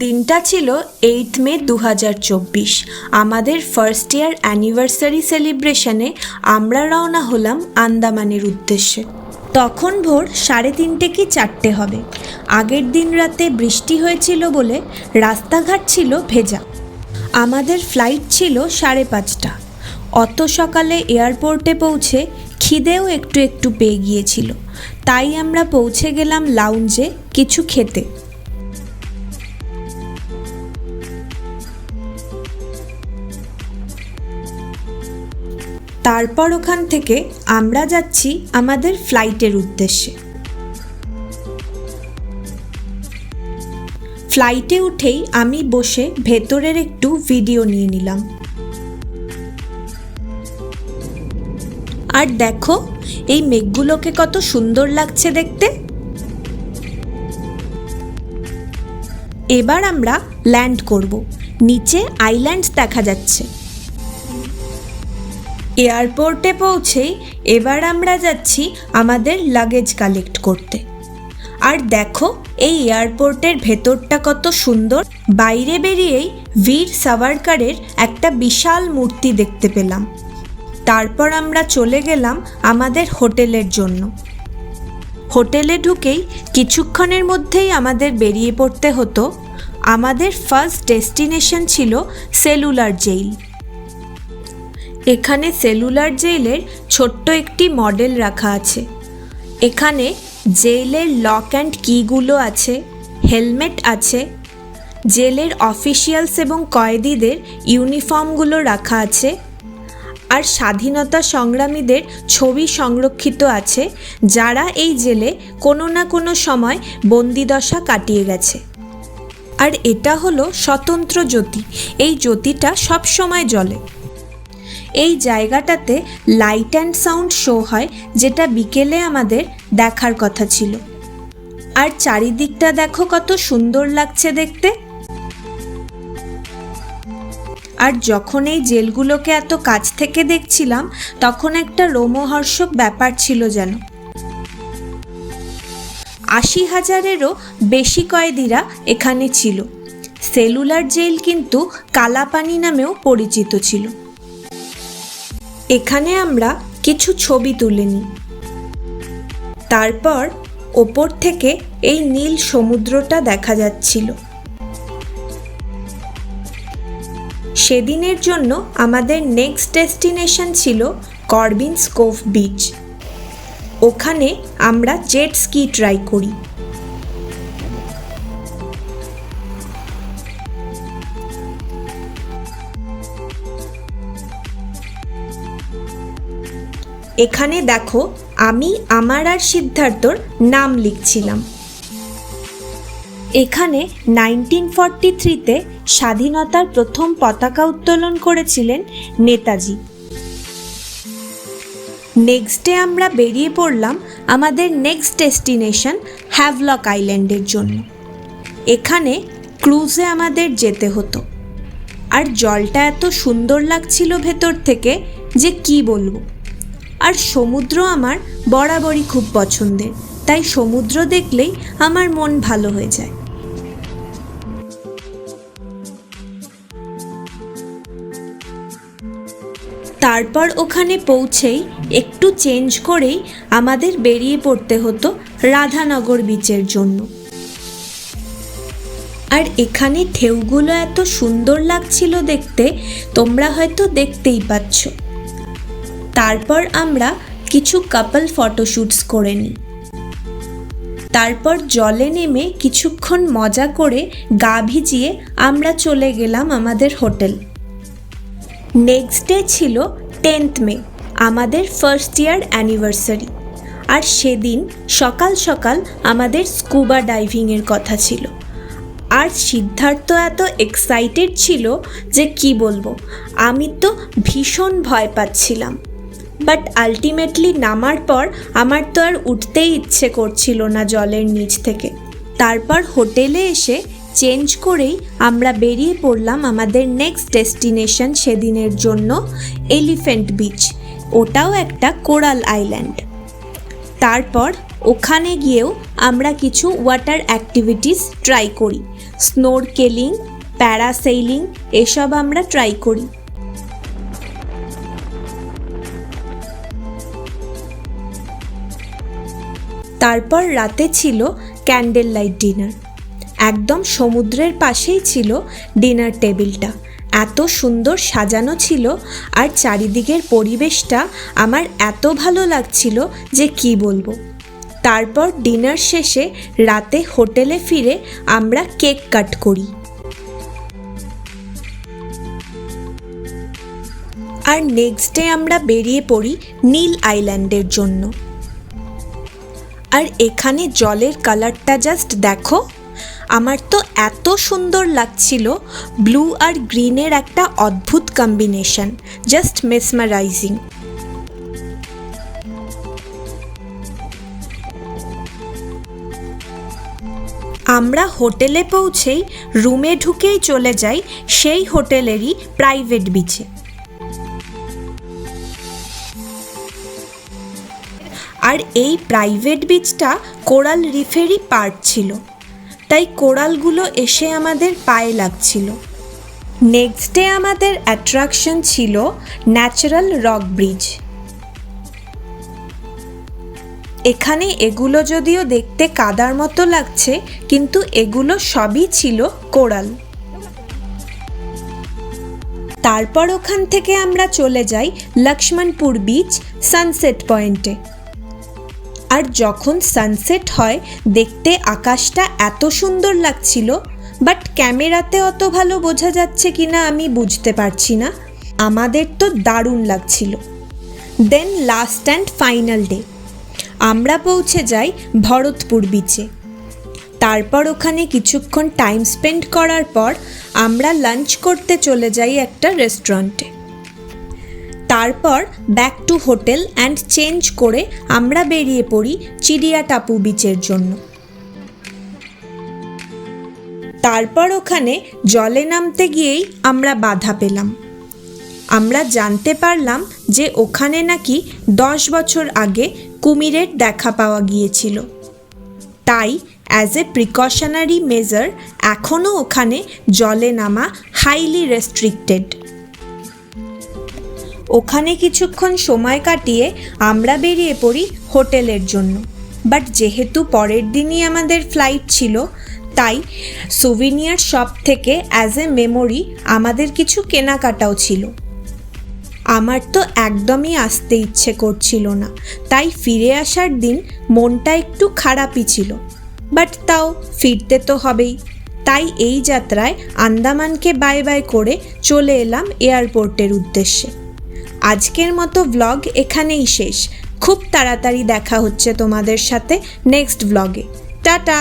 দিনটা ছিল 8 মে 2024। আমাদের ফার্স্ট ইয়ার অ্যানিভার্সারি সেলিব্রেশনে আমরা রওনা হলাম আন্দামানের উদ্দেশ্যে। তখন ভোর 3:30 কি 4টে হবে। আগের দিন রাতে বৃষ্টি হয়েছিল বলে রাস্তাঘাট ছিল ভেজা। আমাদের ফ্লাইট ছিল 5:30। অত সকালে এয়ারপোর্টে পৌঁছে খিদেও একটু একটু পেয়ে গিয়েছিল, তাই আমরা পৌঁছে গেলাম লাউঞ্জে কিছু খেতে। তারপর ওখান থেকে আমরা যাচ্ছি আমাদের ফ্লাইটের উদ্দেশ্যে। ফ্লাইটে উঠেই আমি বসে ভেতরের একটু ভিডিও নিয়ে নিলাম। আর দেখো এই মেঘগুলোকে কত সুন্দর লাগছে দেখতে। এবার আমরা ল্যান্ড করব। নিচে আইল্যান্ডস দেখা যাচ্ছে। এয়ারপোর্টে পৌঁছেই এবার আমরা যাচ্ছি আমাদের লাগেজ কালেক্ট করতে। আর দেখো এই এয়ারপোর্টের ভেতরটা কত সুন্দর। বাইরে বেরিয়েই বীর সাভারকারের একটা বিশাল মূর্তি দেখতে পেলাম। তারপর আমরা চলে গেলাম আমাদের হোটেলের জন্য। হোটেলে ঢুকেই কিছুক্ষণের মধ্যেই আমাদের বেরিয়ে পড়তে হতো। আমাদের ফার্স্ট ডেস্টিনেশন ছিল সেলুলার জেইল। এখানে সেলুলার জেইলের ছোট্ট একটি মডেল রাখা আছে। এখানে জেইলের লক অ্যান্ড কিগুলো আছে, হেলমেট আছে, জেলের অফিসিয়ালস এবং কয়েদিদের ইউনিফর্মগুলো রাখা আছে, আর স্বাধীনতা সংগ্রামীদের ছবি সংরক্ষিত আছে যারা এই জেলে কোনো না কোনো সময় বন্দিদশা কাটিয়ে গেছে। আর এটা হলো স্বতন্ত্র জ্যোতি। এই জ্যোতিটা সব সময় জ্বলে। এই জায়গাটাতে লাইট অ্যান্ড সাউন্ড শো হয়, যেটা বিকেলে আমাদের দেখার কথা ছিল। আর চারিদিকটা দেখো কত সুন্দর লাগছে দেখতে। আর যখন এই জেলগুলোকে এত কাছ থেকে দেখছিলাম তখন একটা রোমহর্ষক ব্যাপার ছিল যেন। 80,000-এরও বেশি কয়েদিরা এখানে ছিল। সেলুলার জেল কিন্তু কালাপানি নামেও পরিচিত ছিল। এখানে আমরা কিছু ছবি তুলে নিই। তারপর ওপর থেকে এই নীল সমুদ্রটা দেখা যাচ্ছিল। সেদিনের জন্য আমাদের নেক্সট ডেস্টিনেশন ছিল করবিনস কোভ বিচ। ওখানে আমরা জেট স্কি ট্রাই করি। এখানে দেখো আমি আমার আর সিদ্ধার্থর নাম লিখছিলাম। এখানে 1943-তে স্বাধীনতার প্রথম পতাকা উত্তোলন করেছিলেন নেতাজি। নেক্সট ডে আমরা বেরিয়ে পড়লাম আমাদের নেক্সট ডেস্টিনেশন হ্যাভলক আইল্যান্ডের জন্য। এখানে ক্রুজে আমাদের যেতে হতো। আর জলটা এত সুন্দর লাগছিল ভেতর থেকে যে কি বলবো। আর সমুদ্র আমার বরাবরই খুব পছন্দের, তাই সমুদ্র দেখলেই আমার মন ভালো হয়ে যায়। তারপর ওখানে পৌঁছেই একটু চেঞ্জ করেই আমাদের বেরিয়ে পড়তে হতো রাধানগর বিচের জন্য। আর এখানে ঢেউগুলো এত সুন্দর লাগছিল দেখতে, তোমরা হয়তো দেখতেই পাচ্ছ। তারপর আমরা কিছু কাপল ফটোশ্যুটস করে নিই। তারপর জলে নেমে কিছুক্ষণ মজা করে গা ভিজিয়ে আমরা চলে গেলাম আমাদের হোটেল। নেক্সট ডে ছিল 10th মে, আমাদের ফার্স্ট ইয়ার অ্যানিভার্সারি। আর সেদিন সকাল সকাল আমাদের স্কুবা ডাইভিংয়ের কথা ছিল। আর সিদ্ধার্থ এত এক্সাইটেড ছিল যে কি বলবো। আমি তো ভীষণ ভয় পাচ্ছিলাম, বাট আলটিমেটলি নামার পর আমার তো আর উঠতেই ইচ্ছে করছিল না জলের নিচ থেকে। তারপর হোটেলে এসে চেঞ্জ করেই আমরা বেরিয়ে পড়লাম আমাদের নেক্সট ডেস্টিনেশন সেদিনের জন্য এলিফ্যান্ট বিচ। ওটাও একটা কোরাল আইল্যান্ড। তারপর ওখানে গিয়েও আমরা কিছু ওয়াটার অ্যাক্টিভিটিস ট্রাই করি। স্নোরকেলিং, প্যারাসেইলিং এসব আমরা ট্রাই করি। তারপর রাতে ছিল ক্যান্ডেল লাইট ডিনার। একদম সমুদ্রের পাশেই ছিল ডিনার টেবিলটা। এত সুন্দর সাজানো ছিল আর চারিদিকের পরিবেশটা আমার এত ভালো লাগছিল যে কি বলবো। তারপর ডিনার শেষে রাতে হোটেলে ফিরে আমরা কেক কাট করি। আর নেক্সট ডে আমরা বেরিয়ে পড়ি নীল আইল্যান্ডের জন্য। আর এখানে জলের কালারটা জাস্ট দেখো, আমার তো এত সুন্দর লাগছিল। ব্লু আর গ্রিনের একটা অদ্ভুত কম্বিনেশন, জাস্ট মেসমারাইজিং। আমরা হোটেলে পৌঁছেই রুমে ঢুকেই চলে যাই সেই হোটেলেরই প্রাইভেট বিচে। আর এই প্রাইভেট বিচটা কোরাল রিফেরই পার্ট ছিল, তাই কোরালগুলো এসে আমাদের পায়ে লাগছিল। নেক্সট ডে আমাদের অ্যাট্রাকশন ছিল ন্যাচারাল রক ব্রিজ। এখানে এগুলো যদিও দেখতে কাদার মতো লাগছে, কিন্তু এগুলো সবই ছিল কোরাল। তারপর ওখান থেকে আমরা চলে যাই লক্ষ্মণপুর বিচ সানসেট পয়েন্টে। আর যখন সানসেট হয় দেখতে আকাশটা এত সুন্দর লাগছিল, বাট ক্যামেরাতে অত ভালো বোঝা যাচ্ছে কিনা আমি বুঝতে পারছি না। আমাদের তো দারুণ লাগছিল। দেন লাস্ট অ্যান্ড ফাইনাল ডে আমরা পৌঁছে যাই ভরতপুর বিচে। তারপর ওখানে কিছুক্ষণ টাইম স্পেন্ড করার পর আমরা লাঞ্চ করতে চলে যাই একটা রেস্টুরেন্টে। তারপর back to hotel and change করে আমরা বেরিয়ে পড়ি চিড়িয়াটাপু বিচের জন্য। তারপর ওখানে জলে নামতে গিয়েই আমরা বাধা পেলাম। আমরা জানতে পারলাম যে ওখানে নাকি 10 বছর আগে কুমিরের দেখা পাওয়া গিয়েছিল, তাই অ্যাজ এ প্রিকশনারি মেজার এখনও ওখানে জলে নামা হাইলি রেস্ট্রিক্টেড। ওখানে কিছুক্ষণ সময় কাটিয়ে আমরা বেরিয়ে পড়ি হোটেলের জন্য। বাট যেহেতু পরের দিনই আমাদের ফ্লাইট ছিল, তাই সুভিনিয়ার শপ থেকে অ্যাজ এ মেমোরি আমাদের কিছু কেনাকাটাও ছিল। আমার তো একদমই আসতে ইচ্ছে করছিল না, তাই ফিরে আসার দিন মনটা একটু খারাপই ছিল। বাট তাও ফিরতে তো হবেই, তাই এই যাত্রায় আন্দামানকে বাই বাই করে চলে এলাম এয়ারপোর্টের উদ্দেশ্যে। আজকের মতো ভ্লগ এখানেই শেষ। খুব তাড়াতাড়ি দেখা হচ্ছে তোমাদের সাথে নেক্সট ভ্লগে। টাটা।